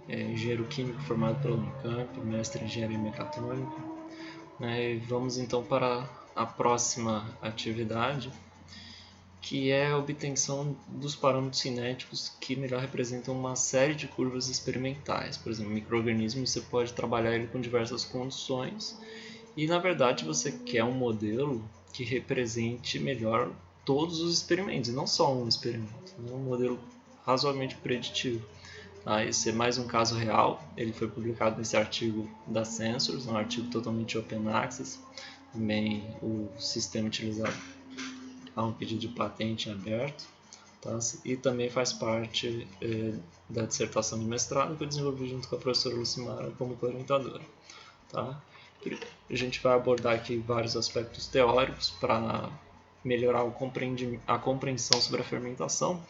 engenheiro químico formado pela Unicamp, mestre em engenharia mecatrônica. E vamos então para a próxima atividade, que é a obtenção dos parâmetros cinéticos que melhor representam uma série de curvas experimentais. Por exemplo, micro-organismo você pode trabalhar ele com diversas condições e, na verdade, você quer um modelo que represente melhor todos os experimentos, e não só um experimento, né? Um modelo razoavelmente preditivo. Esse é mais um caso real, ele foi publicado nesse artigo da Sensors, um artigo totalmente open access, também o sistema utilizado há um pedido de patente aberto, tá? E também faz parte da dissertação de mestrado que eu desenvolvi junto com a professora Lucimara como orientadora. Tá? A gente vai abordar aqui vários aspectos teóricos para melhorar a compreensão sobre a fermentação.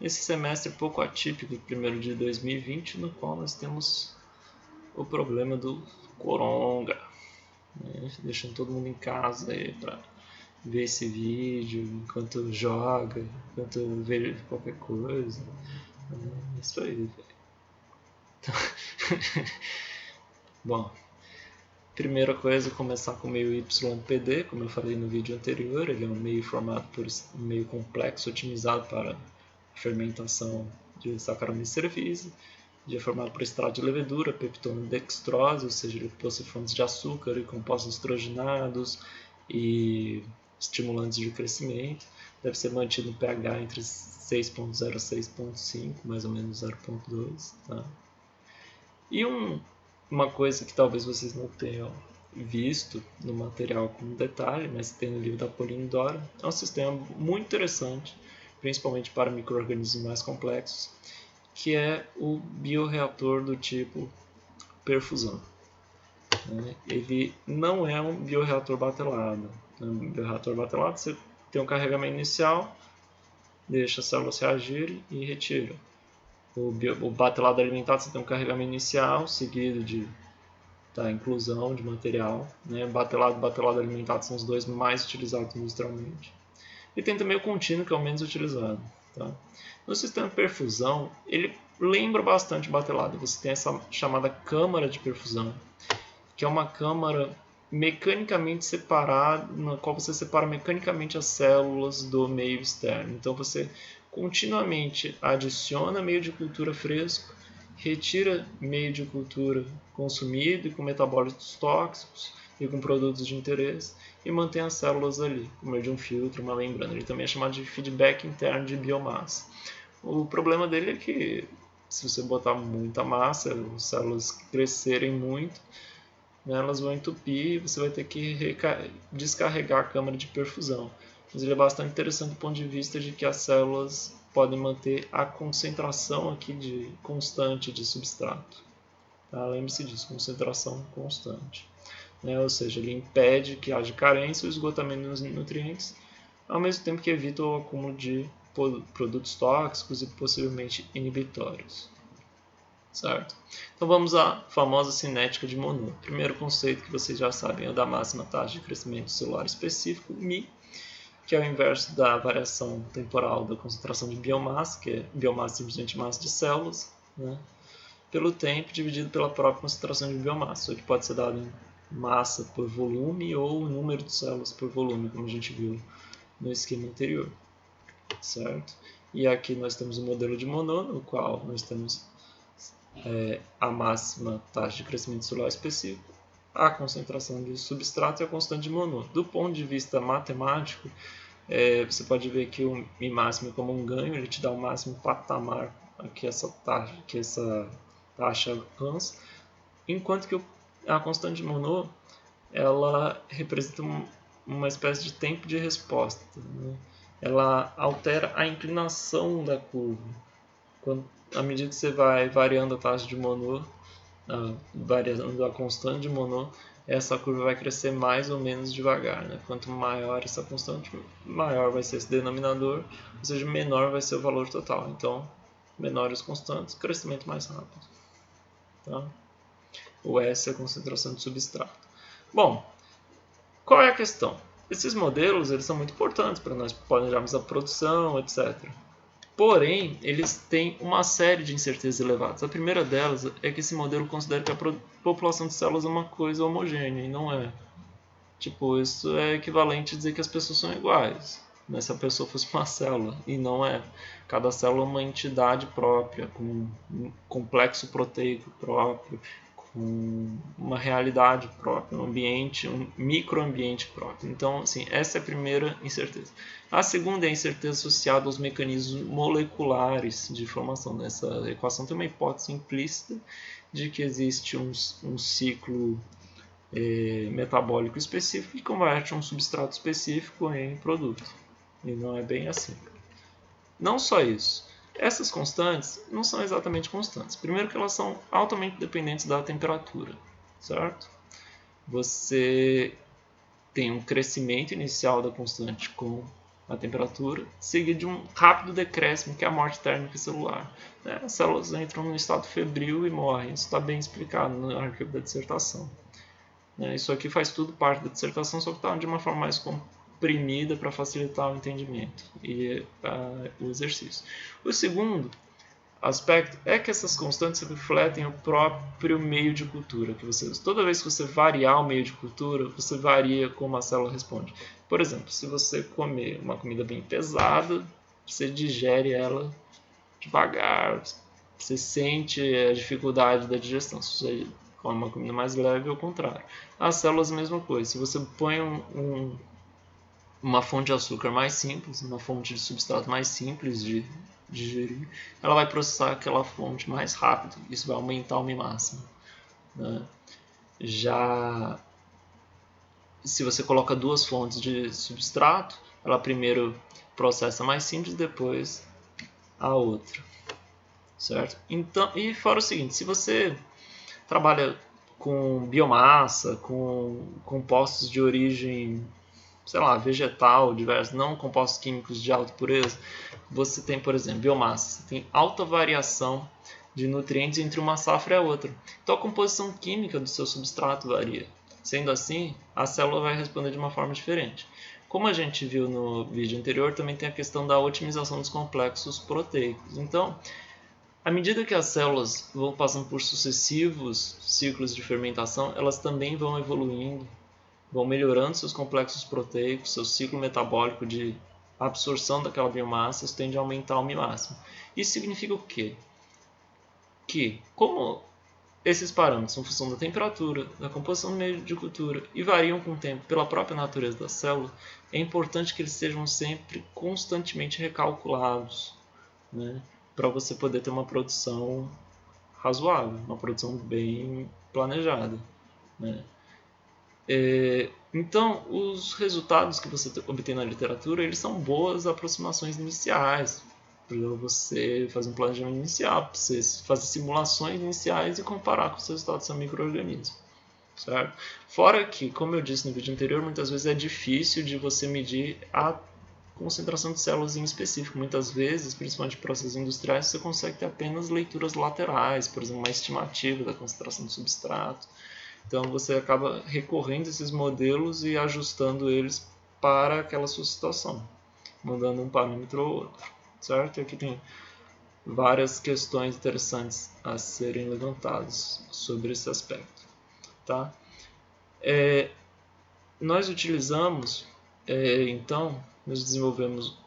Nesse semestre pouco atípico, primeiro de 2020, no qual nós temos o problema do coronga, né? Deixando todo mundo em casa para ver esse vídeo enquanto joga, enquanto vê qualquer coisa. É isso aí, velho. Bom, primeira coisa é começar com o meio YPD, como eu falei no vídeo anterior. Ele é um meio formado por um meio complexo otimizado para fermentação de Saccharomyces cerevisiae. Ele é formado por extrato de levedura, peptona dextrose, ou seja, ele possui fontes de açúcar e compostos nitrogenados e estimulantes de crescimento. Deve ser mantido no pH entre 6.0 a 6.5, mais ou menos 0.2. Tá? E uma coisa que talvez vocês não tenham visto no material com detalhe, mas tem no livro da Pauline Dora, é um sistema muito interessante, principalmente para micro-organismos mais complexos, que é o bioreator do tipo perfusão. Ele não é um bioreator batelado. No bioreator batelado você tem um carregamento inicial, deixa as células reagirem e retira. O batelado alimentado você tem um carregamento inicial, seguido da inclusão de material. Batelado e batelado alimentado são os dois mais utilizados industrialmente. E tem também o contínuo, que é o menos utilizado. Tá? No sistema de perfusão, ele lembra bastante o batelado. Você tem essa chamada câmara de perfusão, que é uma câmara mecanicamente separada, na qual você separa mecanicamente as células do meio externo. Então você continuamente adiciona meio de cultura fresco, retira meio de cultura consumido e com metabólitos tóxicos e com produtos de interesse e mantém as células ali, por meio de um filtro, uma membrana. Ele também é chamado de feedback interno de biomassa. O problema dele é que se você botar muita massa, as células crescerem muito, elas vão entupir e você vai ter que descarregar a câmara de perfusão. Mas ele é bastante interessante do ponto de vista de que as células podem manter a concentração aqui constante de substrato. Tá? Lembre-se disso, concentração constante. Ou seja, ele impede que haja carência ou esgotamento dos nutrientes, ao mesmo tempo que evita o acúmulo de produtos tóxicos e possivelmente inibitórios. Certo? Então vamos à famosa cinética de Monod. O primeiro conceito que vocês já sabem é o da máxima taxa de crescimento celular específico, μ, que é o inverso da variação temporal da concentração de biomassa, que é biomassa simplesmente massa de células, pelo tempo dividido pela própria concentração de biomassa, que pode ser dado em massa por volume ou número de células por volume, como a gente viu no esquema anterior. Certo? E aqui nós temos o modelo de Monod, no qual nós temos a máxima taxa de crescimento celular específico, a concentração de substrato e a constante de Monod. Do ponto de vista matemático, você pode ver que o μ máximo é como um ganho, ele te dá o máximo patamar que essa taxa alcança, enquanto que a constante de Monod ela representa uma espécie de tempo de resposta. Ela altera a inclinação da curva. À medida que você vai variando a taxa de Monod, variando a constante de Monod, essa curva vai crescer mais ou menos devagar. Quanto maior essa constante, maior vai ser esse denominador, ou seja, menor vai ser o valor total. Então, menores constantes, crescimento mais rápido. Tá? O S é a concentração de substrato. Bom, qual é a questão? Esses modelos eles são muito importantes para nós planejarmos a produção, etc. Porém, eles têm uma série de incertezas elevadas. A primeira delas é que esse modelo considera que a população de células é uma coisa homogênea, e não é. Tipo, isso é equivalente a dizer que as pessoas são iguais, né? Se a pessoa fosse uma célula, e não é. Cada célula é uma entidade própria, com um complexo proteico próprio, com uma realidade própria, um ambiente, um microambiente próprio. Então, assim, essa é a primeira incerteza. A segunda é a incerteza associada aos mecanismos moleculares de formação. Nessa equação tem uma hipótese implícita de que existe um ciclo metabólico específico que converte um substrato específico em produto. E não é bem assim. Não só isso. Essas constantes não são exatamente constantes. Primeiro que elas são altamente dependentes da temperatura, certo? Você tem um crescimento inicial da constante com a temperatura, seguido de um rápido decréscimo, que é a morte térmica celular. As células entram no estado febril e morrem. Isso está bem explicado no arquivo da dissertação. Isso aqui faz tudo parte da dissertação, só que está de uma forma mais comprimida para facilitar o entendimento e o exercício. O segundo aspecto é que essas constantes refletem o próprio meio de cultura que você usa. Toda vez que você variar o meio de cultura, você varia como a célula responde. Por exemplo, se você comer uma comida bem pesada, você digere ela devagar, você sente a dificuldade da digestão. Se você come uma comida mais leve, é o contrário. As células, a mesma coisa. Se você põe uma fonte de açúcar mais simples, uma fonte de substrato mais simples de digerir, ela vai processar aquela fonte mais rápido. Isso vai aumentar o máximo. Né? Já se você coloca duas fontes de substrato, ela primeiro processa mais simples, depois a outra. Certo? Então, e fora o seguinte, se você trabalha com biomassa, com compostos de origem, sei lá, vegetal, diversos, não compostos químicos de alta pureza, você tem, por exemplo, biomassa, você tem alta variação de nutrientes entre uma safra e a outra. Então a composição química do seu substrato varia. Sendo assim, a célula vai responder de uma forma diferente. Como a gente viu no vídeo anterior, também tem a questão da otimização dos complexos proteicos. Então, à medida que as células vão passando por sucessivos ciclos de fermentação, elas também vão evoluindo, vão melhorando seus complexos proteicos, seu ciclo metabólico de absorção daquela biomassa, isso tende a aumentar o máximo. Isso significa o quê? Que, como esses parâmetros são função da temperatura, da composição do meio de cultura e variam com o tempo pela própria natureza da célula, é importante que eles sejam sempre constantemente recalculados, né? Para você poder ter uma produção razoável, uma produção bem planejada. Né? Então, os resultados que você obtém na literatura, eles são boas aproximações iniciais, para você fazer um planejamento inicial, para você fazer simulações iniciais e comparar com os resultados do seu micro-organismo. Certo? Fora que, como eu disse no vídeo anterior, muitas vezes é difícil de você medir a concentração de células em específico. Muitas vezes, principalmente em processos industriais, você consegue ter apenas leituras laterais, por exemplo, uma estimativa da concentração de substrato. Então você acaba recorrendo a esses modelos e ajustando eles para aquela sua situação, mudando um parâmetro ou outro. Certo? E aqui tem várias questões interessantes a serem levantadas sobre esse aspecto. Tá? Nós utilizamos, então, nós desenvolvemos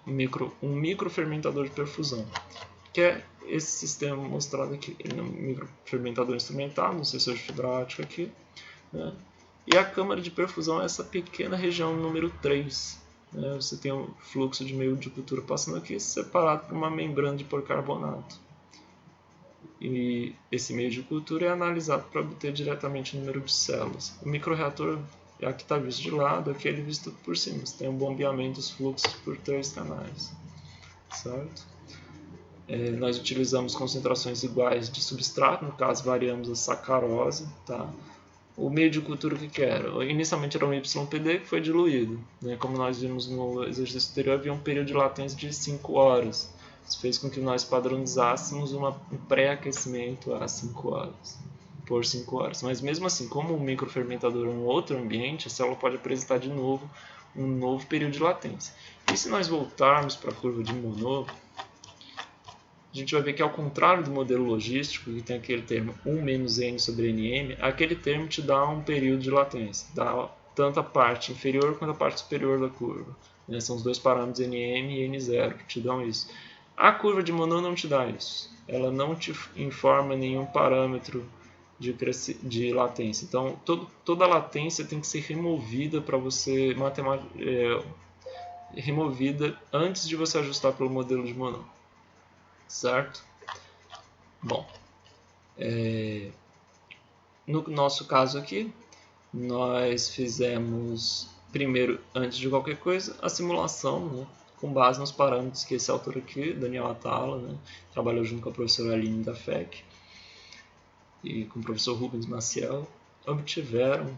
um microfermentador de perfusão, que é esse sistema mostrado aqui. Ele é um microfermentador instrumental, não sei se é fibra ótica aqui. Né? E a câmara de perfusão é essa pequena região número 3. Né? Você tem um fluxo de meio de cultura passando aqui, separado por uma membrana de policarbonato. E esse meio de cultura é analisado para obter diretamente o número de células. O microreator aqui está visto de lado, aqui ele é visto por cima. Você tem um bombeamento dos fluxos por 3 canais. Certo? Nós utilizamos concentrações iguais de substrato, no caso variamos a sacarose. Tá? O meio de cultura que era? Inicialmente era um YPD que foi diluído. Né? Como nós vimos no exercício anterior, havia um período de latência de 5 horas. Isso fez com que nós padronizássemos um pré-aquecimento a 5 horas, por 5 horas. Mas mesmo assim, como o microfermentador é um outro ambiente, a célula pode apresentar de novo um novo período de latência. E se nós voltarmos para a curva de Monod, a gente vai ver que ao contrário do modelo logístico, que tem aquele termo 1 menos n sobre nm, aquele termo te dá um período de latência, dá tanto a parte inferior quanto a parte superior da curva. Né? São os dois parâmetros nm e n0 que te dão isso. A curva de Monod não te dá isso. Ela não te informa nenhum parâmetro de latência. Então, toda a latência tem que ser removida para você removida antes de você ajustar pelo modelo de Monod. Certo? Bom, no nosso caso aqui, nós fizemos primeiro, antes de qualquer coisa, a simulação, né, com base nos parâmetros que esse autor aqui, Daniel Atala, né, trabalhou junto com a professora Aline da FEC e com o professor Rubens Maciel, obtiveram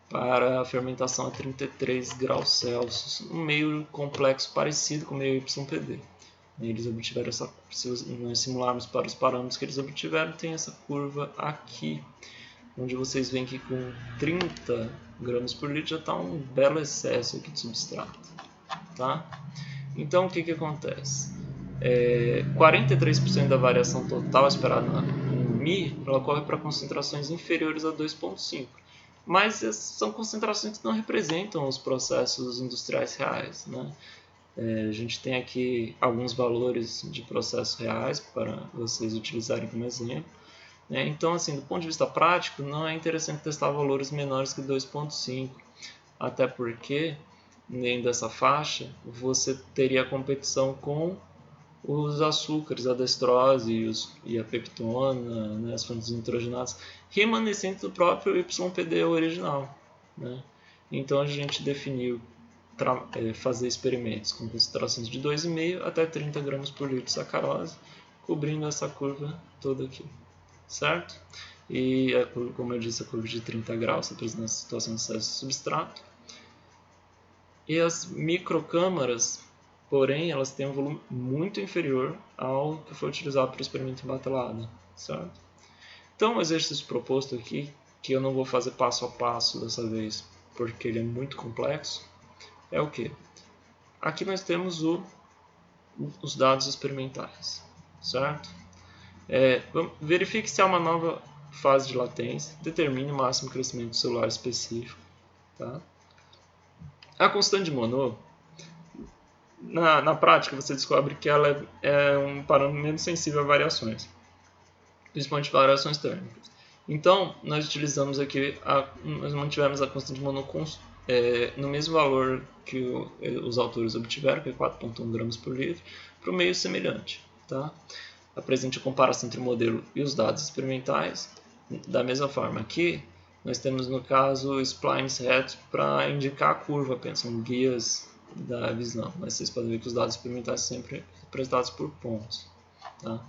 para a fermentação a 33 graus Celsius, um meio complexo parecido com o meio YPD. Eles obtiveram essa, se nós simularmos para os parâmetros que eles obtiveram, tem essa curva aqui, onde vocês veem que com 30 gramas por litro já está um belo excesso aqui de substrato. Tá? Então, o que acontece? 43% da variação total esperada no Mi, ela ocorre para concentrações inferiores a 2,5. Mas são concentrações que não representam os processos industriais reais. Né? A gente tem aqui alguns valores de processos reais para vocês utilizarem como exemplo. Então, assim, do ponto de vista prático, não é interessante testar valores menores que 2,5, até porque, dentro dessa faixa, você teria competição com os açúcares, a destrose e a peptona, né, as fontes nitrogenadas, remanescentes do próprio YPD original. Né? Então, a gente definiu fazer experimentos com concentrações de 2,5 até 30 gramas por litro de sacarose, cobrindo essa curva toda aqui. Certo? E, como eu disse, a curva de 30 graus representa a situação de excesso de substrato. E as microcâmaras, porém, elas têm um volume muito inferior ao que foi utilizado para o experimento em batelada. Certo? Então, o exercício proposto aqui, que eu não vou fazer passo a passo dessa vez, porque ele é muito complexo, é o que? Aqui nós temos os dados experimentais. Certo? Verifique se há uma nova fase de latência, determine o máximo crescimento celular específico. Tá? A constante de Monod, na prática, você descobre que ela é um parâmetro menos sensível a variações, principalmente variações térmicas. Então, nós utilizamos aqui, nós mantivemos a constante de Monod no mesmo valor que os autores obtiveram, que é 4,1 gramas por litro, para o meio semelhante. Tá? Apresente a comparação entre o modelo e os dados experimentais. Da mesma forma aqui, nós temos no caso splines retos para indicar a curva, são guias da visão, mas vocês podem ver que os dados experimentais são sempre representados por pontos. Tá?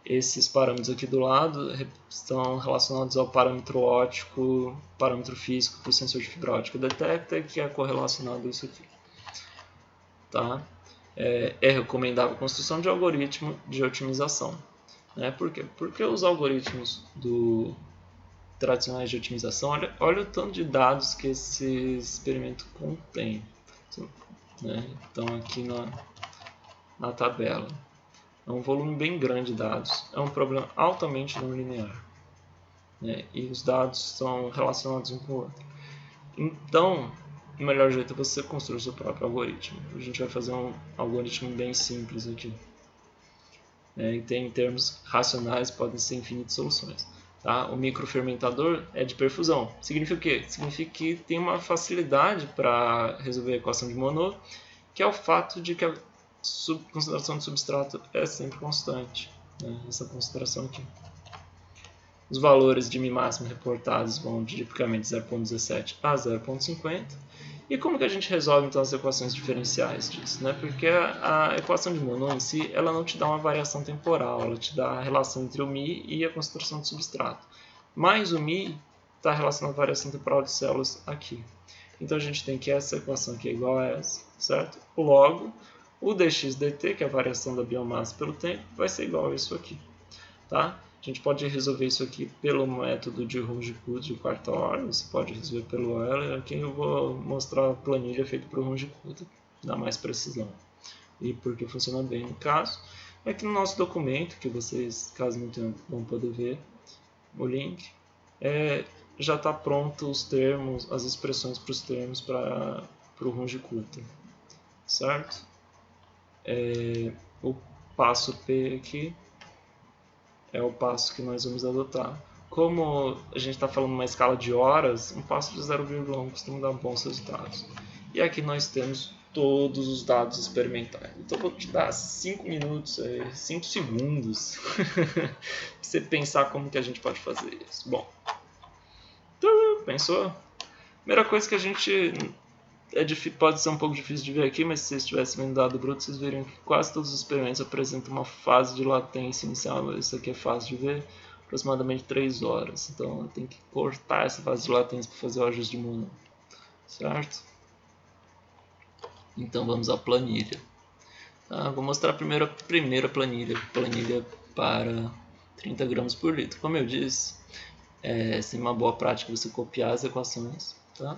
Esses parâmetros aqui do lado estão relacionados ao parâmetro óptico, parâmetro físico que o sensor de fibra óptica detecta, que é correlacionado a isso aqui. Tá? É recomendável a construção de algoritmo de otimização. Né? Por quê? Porque os algoritmos tradicionais de otimização, olha o tanto de dados que esse experimento contém. Né? Então, aqui na tabela. É um volume bem grande de dados. É um problema altamente não linear. Né? E os dados são relacionados um com o outro. Então, o melhor jeito é você construir o seu próprio algoritmo. A gente vai fazer um algoritmo bem simples aqui. E tem em termos racionais, podem ser infinitas soluções. Tá? O microfermentador é de perfusão. Significa o quê? Significa que tem uma facilidade para resolver a equação de Monod, que é o fato de que a concentração de substrato é sempre constante. Né? Essa concentração aqui. Os valores de Mi máximo reportados vão de tipicamente 0,17 a 0,50. E como que a gente resolve então as equações diferenciais disso? Né? Porque a equação de Monod em si, ela não te dá uma variação temporal, ela te dá a relação entre o Mi e a concentração de substrato. Mas o Mi está relacionado à variação temporal de células aqui. Então a gente tem que essa equação aqui é igual a essa, certo? Logo, o dx/dt, que é a variação da biomassa pelo tempo, vai ser igual a isso aqui. Tá? A gente pode resolver isso aqui pelo método de Runge-Kutta de quarta ordem, você pode resolver pelo Euler. Aqui eu vou mostrar a planilha feita por Runge-Kutta, dá mais precisão. E porque funciona bem no caso. Aqui no nosso documento, que vocês, caso não tenham, vão poder ver o link, já está pronto os termos, as expressões para os termos para o range curta, certo? O passo P aqui é o passo que nós vamos adotar. Como a gente está falando uma escala de horas, um passo de 0,1 costuma dar bons resultados. E aqui nós temos todos os dados experimentais. Então vou te dar 5 minutos, 5 segundos para você pensar como que a gente pode fazer isso. Bom, pensou? Primeira coisa que a gente pode ser um pouco difícil de ver aqui, mas se vocês tivessem vendo dado bruto, vocês veriam que quase todos os experimentos apresentam uma fase de latência inicial. Isso aqui é fácil de ver, aproximadamente 3 horas. Então eu tenho que cortar essa fase de latência para fazer o ajuste de Monod, certo? Então vamos à planilha. Vou mostrar primeiro a primeira planilha para 30 gramas por litro. Como eu disse, é sempre uma boa prática você copiar as equações, tá?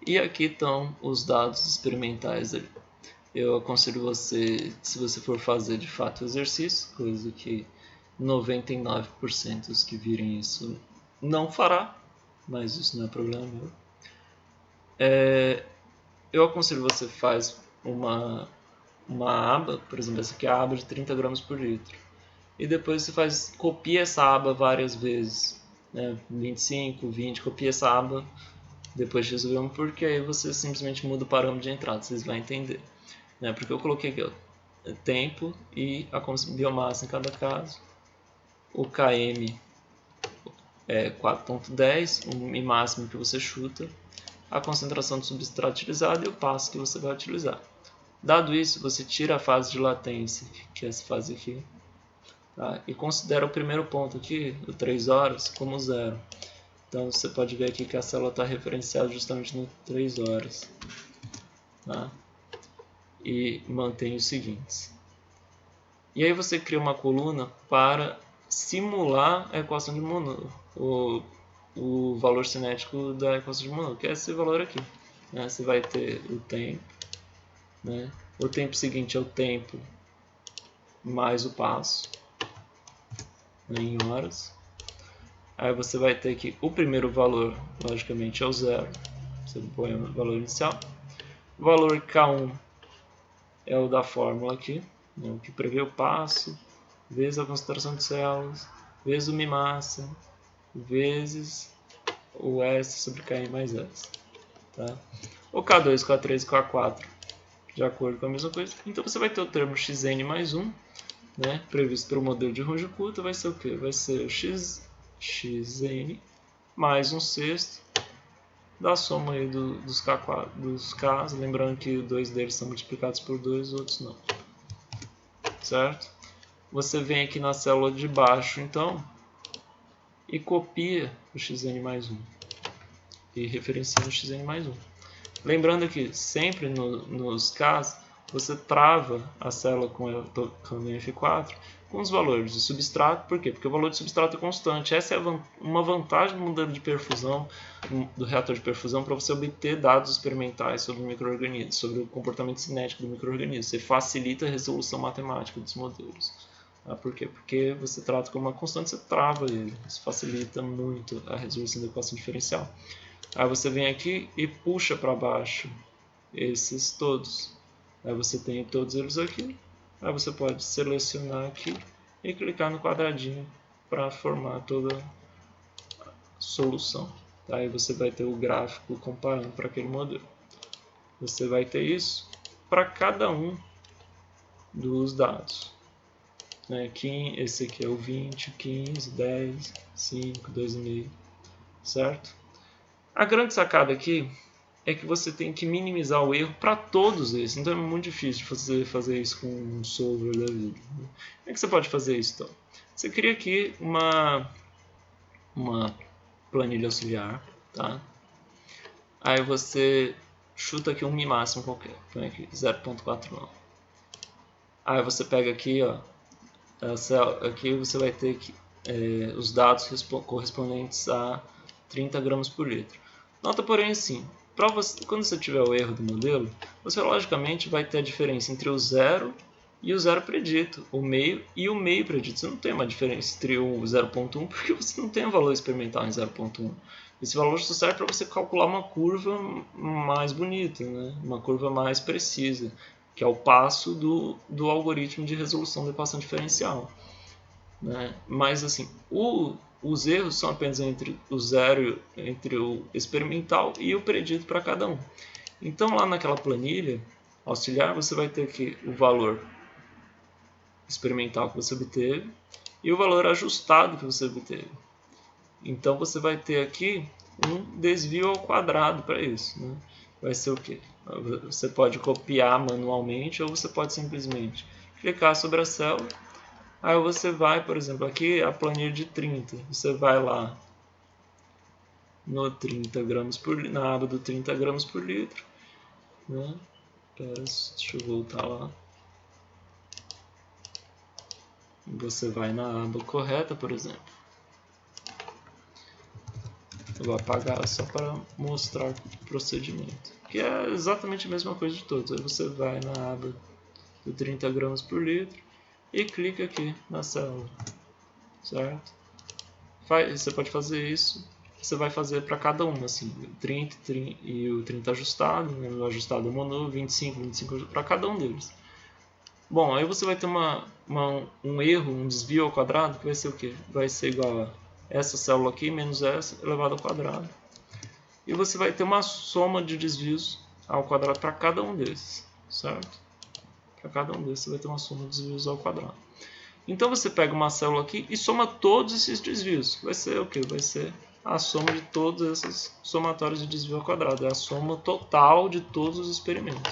E aqui estão os dados experimentais ali. Eu aconselho você, se você for fazer de fato o exercício, coisa que 99% dos que virem isso não fará, mas isso não é problema meu. Eu aconselho você faz uma aba, por exemplo, essa aqui é a aba de 30 gramas por litro. E depois você copia essa aba várias vezes, né? 25, 20, copia essa aba depois de resolver um, porque aí você simplesmente muda o parâmetro de entrada, vocês vão entender. Né? Porque eu coloquei aqui tempo e a biomassa em cada caso, o KM é 4.10, o Mi máximo que você chuta, a concentração do substrato utilizado e o passo que você vai utilizar. Dado isso, você tira a fase de latência, que é essa fase aqui, tá? E considera o primeiro ponto aqui, o 3 horas, como zero. Então você pode ver aqui que a célula está referenciada justamente no 3 horas. Tá? E mantém os seguintes. E aí você cria uma coluna para simular a equação de Monod, o valor cinético da equação de Monod, que é esse valor aqui. Né? Você vai ter o tempo, né? O tempo seguinte é o tempo mais o passo, né, em horas. Aí você vai ter que o primeiro valor, logicamente, é o zero. Você põe o valor inicial. O valor K1 é o da fórmula aqui, né, o que prevê o passo, vezes a concentração de células, vezes o Mi massa, vezes o S sobre Km mais S. Tá? O K2, K3 e K4, de acordo com a mesma coisa. Então você vai ter o termo Xn mais 1, né, previsto pelo modelo de Runge-Kutta, vai ser o quê? Vai ser o Xn mais 1/6 da soma aí dos Ks, lembrando que 2 deles são multiplicados por 2, outros não. Certo? Você vem aqui na célula de baixo, então, e copia o Xn mais 1. E referencia o Xn mais 1. Lembrando que sempre nos Ks, você trava a célula com F4 com os valores de substrato. Por quê? Porque o valor de substrato é constante. Essa é uma vantagem do modelo de perfusão, do reator de perfusão, para você obter dados experimentais sobre o micro-organismo, sobre o comportamento cinético do micro-organismo. Você facilita a resolução matemática dos modelos. Por quê? Porque você trata como uma constante, você trava ele. Isso facilita muito a resolução da equação diferencial. Aí você vem aqui e puxa para baixo esses todos. Aí você tem todos eles aqui. Aí você pode selecionar aqui e clicar no quadradinho para formar toda a solução. Tá? Aí você vai ter o gráfico comparando para aquele modelo. Você vai ter isso para cada um dos dados. Esse aqui é o 20, 15, 10, 5, 2,5, certo? A grande sacada aqui é que você tem que minimizar o erro para todos esses. Então é muito difícil de fazer isso com um solver da vida. Como é que você pode fazer isso, então? Você cria aqui uma planilha auxiliar, tá? Aí você chuta aqui um Mi máximo qualquer. Põe aqui 0.49. Aí você pega aqui, ó, aqui você vai ter os dados correspondentes a 30 gramas por litro. Nota, porém, assim, quando você tiver o erro do modelo, você logicamente vai ter a diferença entre o 0 e o zero predito, o meio e o meio predito. Você não tem uma diferença entre o 0.1 porque você não tem um valor experimental em 0.1. Esse valor só serve para você calcular uma curva mais bonita, né? Uma curva mais precisa, que é o passo do algoritmo de resolução da equação diferencial. Né? Mas assim, os erros são apenas entre o zero, entre o experimental e o predito para cada um. Então lá naquela planilha auxiliar você vai ter aqui o valor experimental que você obteve e o valor ajustado que você obteve. Então você vai ter aqui um desvio ao quadrado para isso. Né? Vai ser o quê? Você pode copiar manualmente ou você pode simplesmente clicar sobre a célula. Aí você vai, por exemplo, aqui a planilha de 30. Você vai lá no 30 gramas na aba do 30 gramas por litro. Né? Pera, deixa eu voltar lá. Você vai na aba correta, por exemplo. Eu vou apagar só para mostrar o procedimento. Que é exatamente a mesma coisa de todos. Aí você vai na aba do 30 gramas por litro e clica aqui na célula. Certo? Você pode fazer isso. Você vai fazer para cada uma, assim, 30 e o 30 ajustado, né? O ajustado mono, 25 para cada um deles. Bom, aí você vai ter um erro, um desvio ao quadrado, que vai ser o quê? Vai ser igual a essa célula aqui menos essa elevado ao quadrado. E você vai ter uma soma de desvios ao quadrado para cada um desses, certo? Para cada um desses você vai ter uma soma de desvios ao quadrado. Então você pega uma célula aqui e soma todos esses desvios. Vai ser o quê? Vai ser a soma de todos esses somatórios de desvio ao quadrado. É a soma total de todos os experimentos.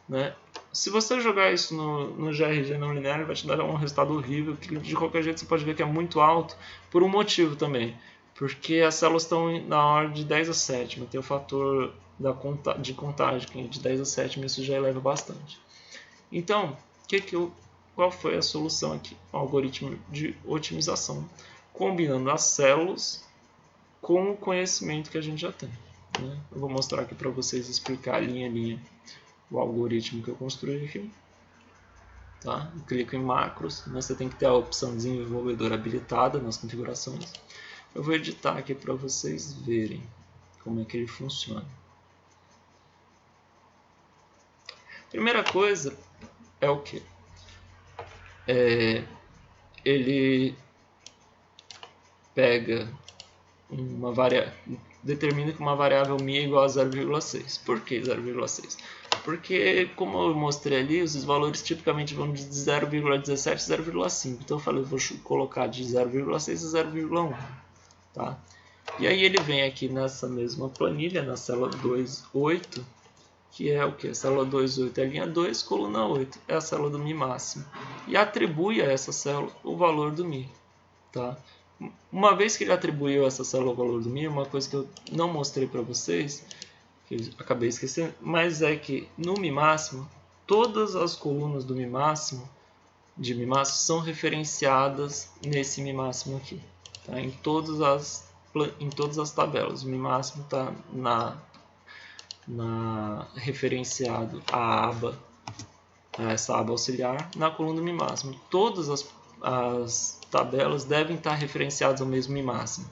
Né? Se você jogar isso no GRG não linear, ele vai te dar um resultado horrível, que de qualquer jeito você pode ver que é muito alto, por um motivo também. Porque as células estão na ordem de 10 a 7, tem o fator de contagem, que de 10 a 7 isso já eleva bastante. Então, qual foi a solução aqui? Um algoritmo de otimização, combinando as células com o conhecimento que a gente já tem. Né? Eu vou mostrar aqui para vocês, explicar linha a linha o algoritmo que eu construí aqui. Tá? Eu clico em macros, né? Você tem que ter a opção desenvolvedor habilitada nas configurações. Eu vou editar aqui para vocês verem como é que ele funciona. Primeira coisa é o que? Ele pega uma variável, determina que uma variável μ é igual a 0,6. Por que 0,6? Porque, como eu mostrei ali, os valores tipicamente vão de 0,17 a 0,5. Então eu falei, eu vou colocar de 0,6 a 0,1. Tá? E aí ele vem aqui nessa mesma planilha, na célula 2,8, que é o que? A célula 2,8 é a linha 2, coluna 8 é a célula do μ máximo. E atribui a essa célula o valor do μ. Tá? Uma vez que ele atribuiu a essa célula o valor do μ, uma coisa que eu não mostrei para vocês, que eu acabei esquecendo, mas é que no μ máximo, todas as colunas do μ máximo, são referenciadas nesse μ máximo aqui. Tá? Em todas as tabelas, o μ máximo está referenciado a essa aba auxiliar na coluna do μ máximo. Todas as tabelas devem estar referenciadas ao mesmo μ máximo.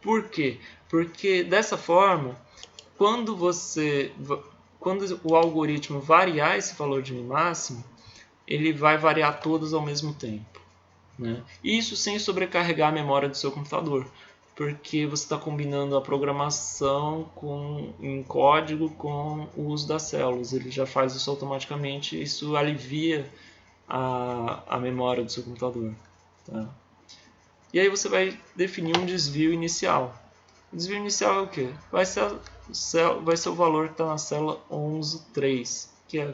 Por quê? Porque dessa forma, quando o algoritmo variar esse valor de μ máximo, ele vai variar todos ao mesmo tempo. Né? Isso sem sobrecarregar a memória do seu computador, porque você está combinando a programação em código com o uso das células. Ele já faz isso automaticamente, isso alivia a memória do seu computador. Tá? E aí você vai definir um desvio inicial. O desvio inicial é o quê? Vai ser o valor que está na célula 11,3, que é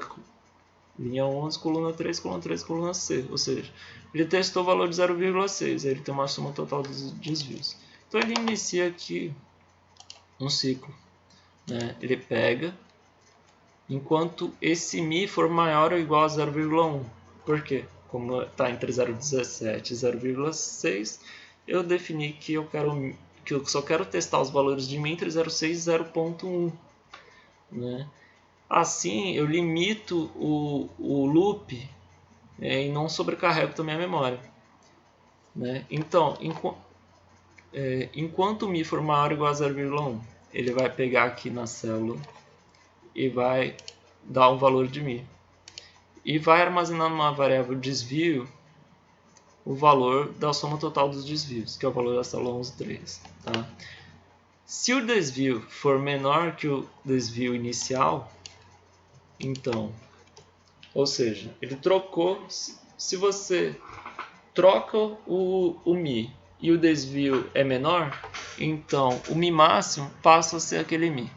linha 11, coluna 3, coluna C. Ou seja, ele testou o valor de 0,6, aí ele tem uma soma total dos desvios. Então ele inicia aqui um ciclo. Né? Ele pega, enquanto esse μ for maior ou igual a 0,1. Por quê? Como está entre 0,17 e 0,6, eu defini que eu só quero testar os valores de μ entre 0,6 e 0,1. Né? Assim, eu limito o loop e não sobrecarrego também a memória. Né? Então, enquanto o mi for maior ou igual a 0,1, ele vai pegar aqui na célula e vai dar um valor de mi. E vai armazenar numa variável desvio o valor da soma total dos desvios, que é o valor da célula 11,3. Tá? Se o desvio for menor que o desvio inicial, então, ou seja, ele trocou, se você troca o mi e o desvio é menor, então o mi máximo passa a ser aquele mi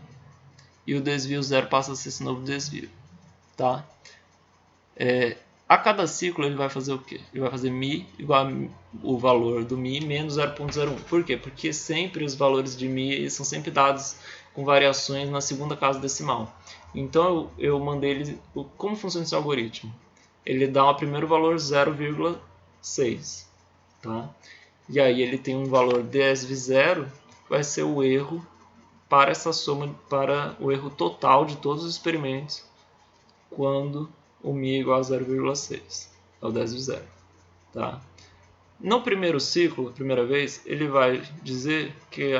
e o desvio zero passa a ser esse novo desvio. Tá? A cada ciclo ele vai fazer o quê? Ele vai fazer mi igual o valor do mi menos 0,01. Por quê? Porque sempre os valores de mi são sempre dados com variações na segunda casa decimal. Então eu mandei ele... Como funciona esse algoritmo? Ele dá o primeiro valor 0,6. Tá? E aí ele tem um valor desv0, que vai ser o erro para essa soma, para o erro total de todos os experimentos, quando o mi é igual a 0,6, é o desv0. Tá? No primeiro ciclo, primeira vez, ele vai dizer que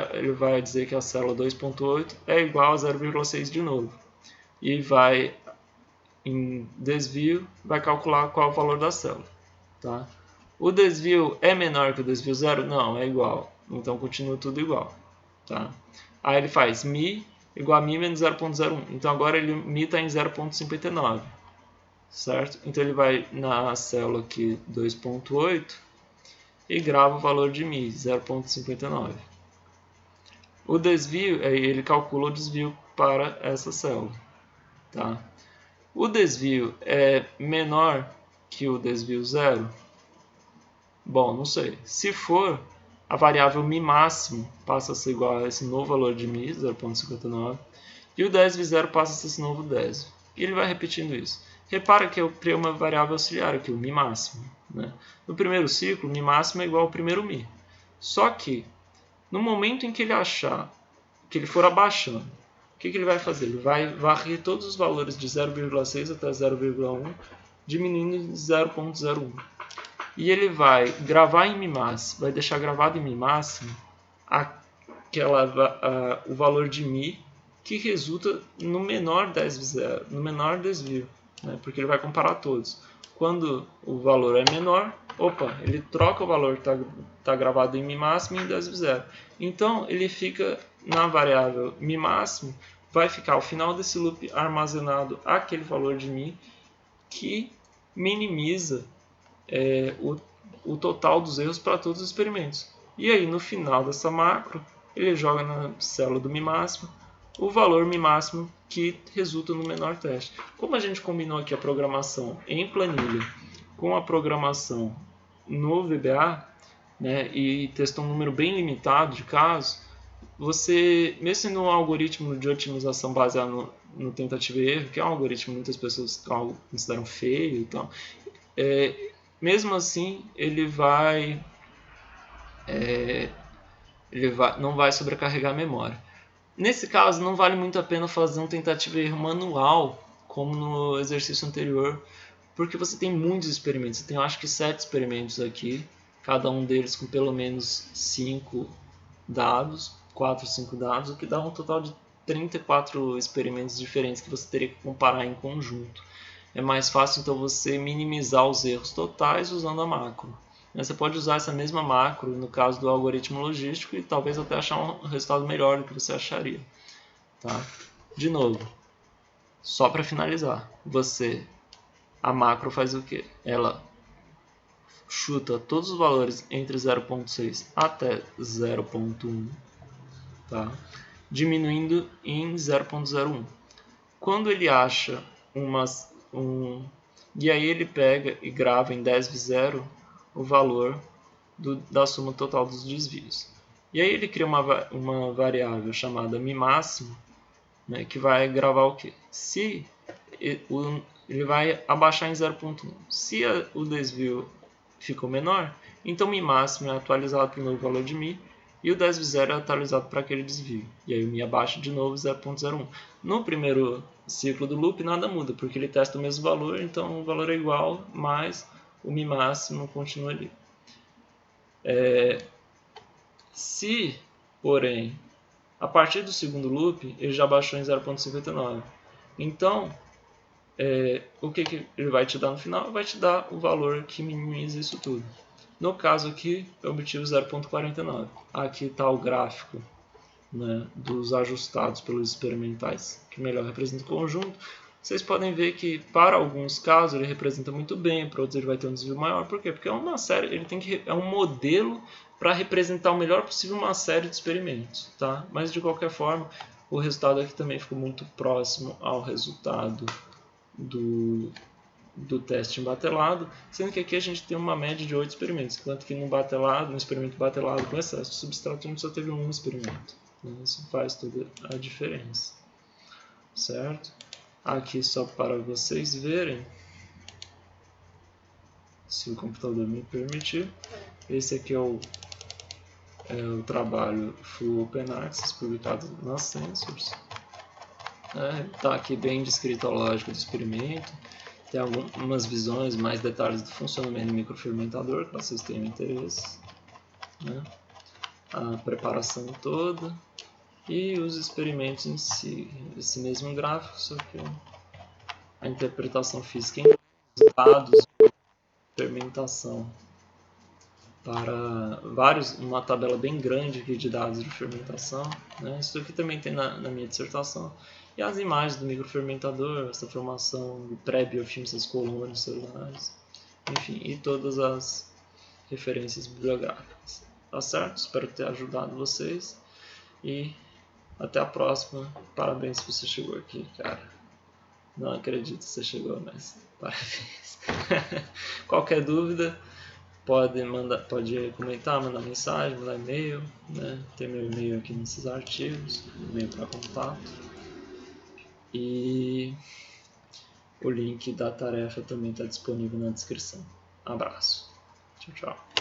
a célula 2.8 é igual a 0,6 de novo. E vai, em desvio, vai calcular qual é o valor da célula. Tá? O desvio é menor que o desvio zero? Não, é igual. Então continua tudo igual. Tá? Aí ele faz mi igual a mi menos 0,01. Então agora mi está em 0,59. Certo? Então ele vai na célula aqui 2.8 e grava o valor de mi, 0,59. O desvio, aí ele calcula o desvio para essa célula. Tá? O desvio é menor que o desvio zero? Bom, não sei. Se for, a variável mi máximo passa a ser igual a esse novo valor de mi, 0,59, e o desv0 passa a ser esse novo desv. E ele vai repetindo isso. Repara que eu criei uma variável auxiliar aqui, o mi máximo. Né? No primeiro ciclo, o mi máximo é igual ao primeiro mi. Só que, no momento em que ele achar, que ele for abaixando, o que ele vai fazer? Ele vai varrer todos os valores de 0,6 até 0,1, diminuindo em 0,01. E ele vai gravar em mi máximo, vai deixar gravado em mi máximo o valor de mi que resulta no menor desvio, né? Porque ele vai comparar todos. Quando o valor é menor, ele troca o valor que está gravado em mi máximo em desv0. Então ele fica na variável mi máximo, vai ficar ao final desse loop armazenado aquele valor de mi que minimiza o total dos erros para todos os experimentos. E aí, no final dessa macro, ele joga na célula do mi máximo o valor mi máximo que resulta no menor teste. Como a gente combinou aqui a programação em planilha com a programação no VBA, né, e testou um número bem limitado de casos, você, mesmo sendo um algoritmo de otimização baseado no tentativa e erro, que é um algoritmo que muitas pessoas consideram feio e tal, mesmo assim ele não vai sobrecarregar a memória. Nesse caso, não vale muito a pena fazer um tentativa e erro manual, como no exercício anterior, porque você tem muitos experimentos. Você tem, eu acho que 7 experimentos aqui, cada um deles com pelo menos 5 dados, 4 ou 5 dados, o que dá um total de 34 experimentos diferentes que você teria que comparar em conjunto. É mais fácil então você minimizar os erros totais usando a macro. Você pode usar essa mesma macro no caso do algoritmo logístico e talvez até achar um resultado melhor do que você acharia. Tá? De novo, só para finalizar, a macro faz o quê? Ela chuta todos os valores entre 0,6 até 0,1, tá? Diminuindo em 0,01. Quando ele acha e aí ele pega e grava em desv0 o valor da soma total dos desvios. E aí ele cria uma variável chamada mi máximo, né, que vai gravar o quê? Se ele vai abaixar em 0,1. Se o desvio ficou menor, então mi máximo é atualizado para o novo valor de mi e o desv0 é atualizado para aquele desvio. E aí o mi abaixo de novo 0.01. No primeiro ciclo do loop nada muda, porque ele testa o mesmo valor, então o valor é igual, mas o mi máximo continua ali. Se, porém, a partir do segundo loop, ele já baixou em 0.59. Então, o que ele vai te dar no final? Vai te dar o valor que minimiza isso tudo. No caso aqui, eu obtive 0.49. Aqui está o gráfico, né, dos ajustados pelos experimentais, que melhor representa o conjunto. Vocês podem ver que para alguns casos ele representa muito bem, para outros ele vai ter um desvio maior. Por quê? Porque é uma série, é um modelo para representar o melhor possível uma série de experimentos, tá? Mas de qualquer forma, o resultado aqui também ficou muito próximo ao resultado do teste em batelado, sendo que aqui a gente tem uma média de 8 experimentos, enquanto que no experimento batelado com excesso de substrato a gente só teve um experimento. Isso faz toda a diferença, certo? Aqui só para vocês verem, se o computador me permitir, esse aqui é o trabalho Full Open Access publicado na Sensors. Está aqui bem descrito a lógica do experimento, tem algumas visões, mais detalhes do funcionamento do microfermentador, que vocês tenham interesse, né? A preparação toda e os experimentos em si, esse mesmo gráfico, só que a interpretação física em dados de fermentação para uma tabela bem grande aqui de dados de fermentação, né? Isso aqui também tem na minha dissertação. E as imagens do microfermentador, essa formação de pré-biofilmes das colônias celulares, enfim, e todas as referências bibliográficas. Tá certo? Espero ter ajudado vocês e até a próxima. Parabéns se você chegou aqui, cara. Não acredito que você chegou, mas parabéns. Qualquer dúvida, pode comentar, mandar mensagem, mandar e-mail, né? Tem meu e-mail aqui nesses artigos, e-mail para contato. E o link da tarefa também está disponível na descrição. Abraço. Tchau, tchau.